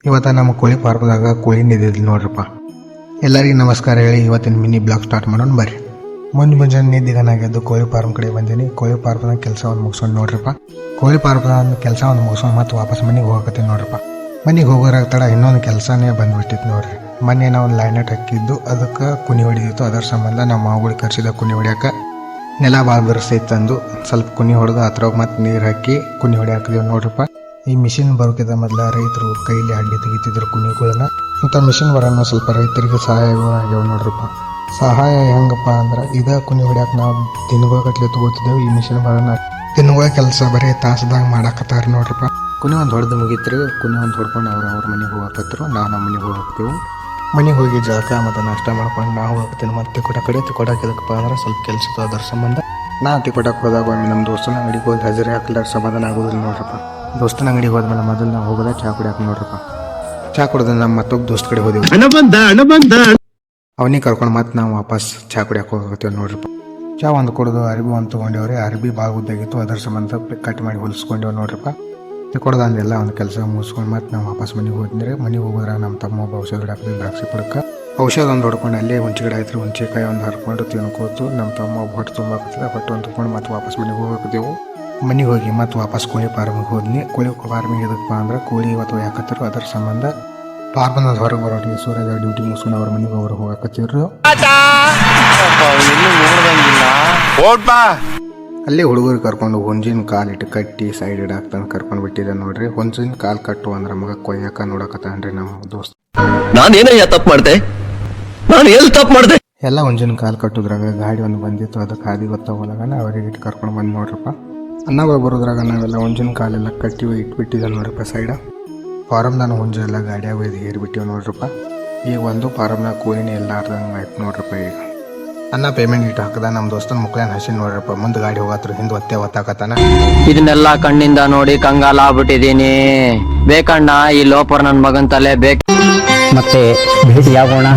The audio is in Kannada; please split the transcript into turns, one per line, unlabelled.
ಇವತ್ತು ನಮ್ಮ ಕೋಳಿ ಫಾರ್ಮ್ದಾಗ ಕೋಳಿ ನಿದ್ದಿದ್ಲು ನೋಡ್ರಪ್ಪ. ಎಲ್ಲರಿಗೂ ನಮಸ್ಕಾರ ಹೇಳಿ ಇವತ್ತಿನ ಮಿನಿ ಬ್ಲಾಗ್ ಸ್ಟಾರ್ಟ್ ಮಾಡೋಣ ಬರ್ರಿ. ಮುಂಜಾನೆ ನಿದ್ದಿಗನಾಗಿದ್ದು ಕೋಳಿ ಫಾರ್ಮ್ ಕಡೆ ಬಂದೀನಿ. ಕೋಳಿ ಫಾರ್ಮ್ನ ಕೆಲಸವನ್ನು ಮುಗಿಸ್ಕೊಂಡು ನೋಡ್ರಪ್ಪ. ಕೋಳಿ ಫಾರ್ಮ್ನ ಕೆಲಸವನ್ನು ಮುಗಿಸ್ಕೊಂಡು ಮತ್ತೆ ವಾಪಸ್ ಮನೆಗೆ ಹೋಗಕತ್ತೀನಿ ನೋಡ್ರಪ್ಪ. ಮನೆಗೆ ಹೋಗೋರಾಗ ತಡ ಇನ್ನೊಂದು ಕೆಲಸನೇ ಬಂದ್ಬಿಟ್ಟಿತ್ತು ನೋಡ್ರಿ. ಮೊನ್ನೆ ನಾವು ಒಂದು ಲೈನೆಟ್ ಹಾಕಿದ್ದು ಅದಕ್ಕೆ ಕುನಿ ಹೊಡಿದಿತ್ತು. ಅದರ ಸಂಬಂಧ ನಮ್ಮ ಮಾವುಗಳು ಕರ್ಸಿದ ಕುನಿ ಹೊಡ್ಯಾಕ ನೆಲ ಭಾಳ ಬಿರ್ಸೈತಂದು ಸ್ವಲ್ಪ ಕುನಿ ಹೊಡೆದು ಅದ್ರಾಗ ಮತ್ತೆ ನೀರು ಹಾಕಿ ಕುನಿ ಹೊಡ್ಯಾಕಿದೀವಿ ನೋಡ್ರಪ್ಪ. ಈ ಮಿಷಿನ್ ಬರೋಕ್ಕಿಂತ ಮೊದಲ ರೈತರು ಕೈಲಿ ಅಡ್ಡಿ ತೆಗಿತಿದ್ರು ಕುನಿಗಳನ್ನ. ಇಂಥ ಮಿಷಿನ್ ಬರೋಣ ಸ್ವಲ್ಪ ರೈತರಿಗೆ ಸಹಾಯಗಳಾಗ್ಯಾವ ನೋಡ್ರಪ್ಪ. ಸಹಾಯ ಹೆಂಗಪ್ಪ ಅಂದ್ರೆ ಇದ ಕುನಿ ಹೊಡ್ಯಾಕ ನಾವು ದಿನಗಳ ಕಟ್ಲೆ ತಗೋತಿದ್ದೇವೆ. ಈ ಮಿಷಿನ್ ಬರೋಣ ದಿನಗಳ ಕೆಲಸ ಬರೀ ತಾಸದಾಗ ಮಾಡಾಕತ್ತಾರ ನೋಡ್ರಪ್ಪ. ಕುನಿ ಒಂದು ಹೊಡೆದು ಮುಗಿತ್ರಿ. ಕುನಿ ಒಂದು ಹೊಡ್ಕೊಂಡು ಅವ್ರ ಮನೆಗೆ ಹೋಗಕತ್ತರು. ನಾವು ನಮ್ಮ ಮನೆಗೆ ಹೋಗ್ತೀವಿ. ಮನೆಗೆ ಹೋಗಿ ಜಳಕ ಮತ್ತು ನಾಷ್ಟ ಮಾಡ್ಕೊಂಡು ನಾವು ಹೋಗ್ತೀನಿ. ಮತ್ತೆ ತಿಕ್ಕೊಡಕ್ಕೆ ಎದಕ್ಕಪ್ಪ ಅಂದ್ರೆ ಸ್ವಲ್ಪ ಕೆಲಸ ಅದರ ಸಂಬಂಧ ನಾವು ತಿಕ್ಕೊಡಕ್ಕೆ ಹೋದಾಗ ಒಮ್ಮೆ ನಮ್ಮ ದೋಸ್ತನ ಅಂಗಡಿಗೆ ಹೋಗಿ ಹಜರಿ ಹಾಕಲಾರ ಸಮಾಧಾನ ಆಗೋದಿಲ್ಲ ನೋಡ್ರಪ್ಪ. ದೋಸ್ತನ ಅಂಗಡಿಗೆ ಹೋದ್ಮೇಲೆ ಮೊದಲು ನಾವು ಹೋಗೋದ ಚಹಾ ಕುಡಿಯಾಕ ನೋಡ್ರಪ್ಪ. ಚಹಾ ಕುಡಿದ ನಮ್ಮ ಮತ್ತೊಬ್ಬ ದೋಸ್ತ ಕಡೆ ಹೋದೆವು. ಅವನಿಗೆ ಕರ್ಕೊಂಡು ಮತ್ತೆ ನಾವು ವಾಪಸ್ ಚಹಾ ಕುಡಿಯಾಕೆ ಹೋಗತ್ತೀವಿ ನೋಡ್ರಪ್ಪ. ಚಹಾ ಒಂದು ಕುಡಿದು ಅರ್ಬಿ ಒಂದು ತೊಗೊಂಡೇವ್ರಿ. ಅರ್ಬಿ ಭಾಳ ಉದ್ದಾಗಿತ್ತು. ಅದರ ಸಂಬಂಧ ಕಟ್ ಮಾಡಿ ಹೊಲಿಸ್ಕೊಂಡೇವು ನೋಡ್ರಪ್ಪ. ತಿಕ್ಕೊಡ್ದಂಗೆಲ್ಲ ಒಂದು ಕೆಲಸ ಮುಗಿಸ್ಕೊಂಡು ಮತ್ತೆ ನಾವು ವಾಪಸ್ ಮನೆಗೆ ಹೋದ್ರೆ ಮನೆಗೆ ಹೋಗೋದ್ರಾಗ ನಮ್ಮ ತಮ್ಮ ಒಬ್ಬ ಔಷಧ ಹಿಡಾಕ್ತೀವಿ ದ್ರಾಕ್ಷಿ ಪಡಕ್ಕೆ. ಔಷಧ ಒಂದು ಹೊಡ್ಕೊಂಡು ಅಲ್ಲೇ ಹುಂಚಿ ಗಿಡ ಆಯ್ತು. ಹುಂಚಿಕಾಯಿ ಒಂದು ಹರ್ಕೊಂಡು ತಿನ್ಕೋತು ನಮ್ಮ ತಮ್ಮ ಒಬ್ಬ ಹೊಟ್ಟೆ ತುಂಬಾಕತ್ತದ. ಹೊಟ್ಟೆ ಒಂದು ತೊಗೊಂಡು ಮತ್ತೆ ವಾಪಸ್ ಮನೆಗೆ ಹೋಗಕ್ಕಿದ್ದೆವು. ಮನೆಗೆ ಹೋಗಿ ಮತ್ತೆ ವಾಪಸ್ ಕೋಳಿ ಫಾರ್ಮಿಗೆ ಹೋದ್ನಿ. ಕೋಳಿ ಫಾರ್ಮಿಗೆ ಎದಕ್ಕಪ್ಪ ಅಂದ್ರೆ ಕೋಳಿ ಇವತ್ತು ಯಾಕತ್ತಿರು. ಅದರ ಸಂಬಂಧ ಫಾರ್ಮದ ಹೊರಗೆ ಬರೋರಿಗೆ ಸೂರ್ಯದ ಡ್ಯೂಟಿ ಮುಗಿಸ್ಕೊಂಡು ಅವ್ರ ಮನೆಗೆ ಅವ್ರು ಹೋಗಕತ್ತಿದ್ರು. ಅಲ್ಲೇ ಹುಡುಗರು ಕರ್ಕೊಂಡು ಹುಂಜಿನ ಕಾಲಿಟ್ಟು ಕಟ್ಟಿ ಸೈಡ್ ಇಡಾಕ್ತಾನೆ ಕರ್ಕೊಂಡು ಬಿಟ್ಟಿದ್ದೆ ನೋಡ್ರಿ. ಹುಂಜಿನ ಕಾಲು ಕಟ್ಟು ಅಂದ್ರೆ ಮಗ ಕೊಯ್ಯಾಕ ನೋಡಕತ್ತಾನ್ರಿ ನಮ್ಮ ದೋಸ್ತ.
ನಾನೇನಯ್ಯ ತಪ್ಪು ಮಾಡ್ದೆ? ನಾನು ಎಲ್ಲಿ ತಪ್ಪು ಮಾಡ್ದೆ?
ಎಲ್ಲ ಹುಂಜಿನ ಕಾಲು ಕಟ್ಟುದ್ರಾಗ ಗಾಡಿ ಒಂದು ಬಂದಿತ್ತು. ಅದಕ್ಕೆ ಹಾದಿ ಗೊತ್ತಾಗೋಲಾಗ ಅವರಿಗೆ ಇಟ್ಟು ಕರ್ಕೊಂಡು ಬಂದು ನೋಡ್ರಪ್ಪ. ಅನ್ನಗಳು ಬರೋದ್ರಾಗ ನಾವೆಲ್ಲ ಹುಂಜಿನ ಕಾಲೆಲ್ಲ ಕಟ್ಟಿ ಇಟ್ಬಿಟ್ಟಿದ್ದೆ ನೋಡ್ರಪ್ಪ ಸೈಡ. ಫಾರಮ್ದಾಗ ಹುಂಜು ಎಲ್ಲ ಗಾಡಿಯಾಗ ಒಯ್ದು ಹೇರಿಬಿಟ್ಟಿವಿ ನೋಡ್ರಪ್ಪ. ಈಗ ಒಂದು ಫಾರಮ್ನಾಗ ಕೋಳಿನೇ ಎಲ್ಲ ಅರ್ಧಂಗೆ ಆಯ್ತು ನೋಡ್ರಪ್ಪ. ಈಗ ಅನ್ನ ಪೇಮೆಂಟ್ ಇಟ್ಟು ಹಾಕದ ನಮ್ಮ ದೋಸ್ತನ ಮುಕ್ಳೇನು ಹಸಿ ನೋಡ್ರಪ್ಪ. ಮುಂದೆ ಗಾಡಿ ಹೋಗತ್ರ ಹಿಂದೆ ಒತ್ತಾಕತ್ತಾನ.
ಇದನ್ನೆಲ್ಲ ಕಣ್ಣಿಂದ ನೋಡಿ ಕಂಗಾಲ ಆಗ್ಬಿಟ್ಟಿದೀನಿ. ಬೇಕಣ್ಣ ಈ ಲೋಪರ್ ನನ್ ಮಗನ್ ತಲೆ ಬೇಕು.
ಮತ್ತೆ ಭೇಟಿಯಾಗೋಣ.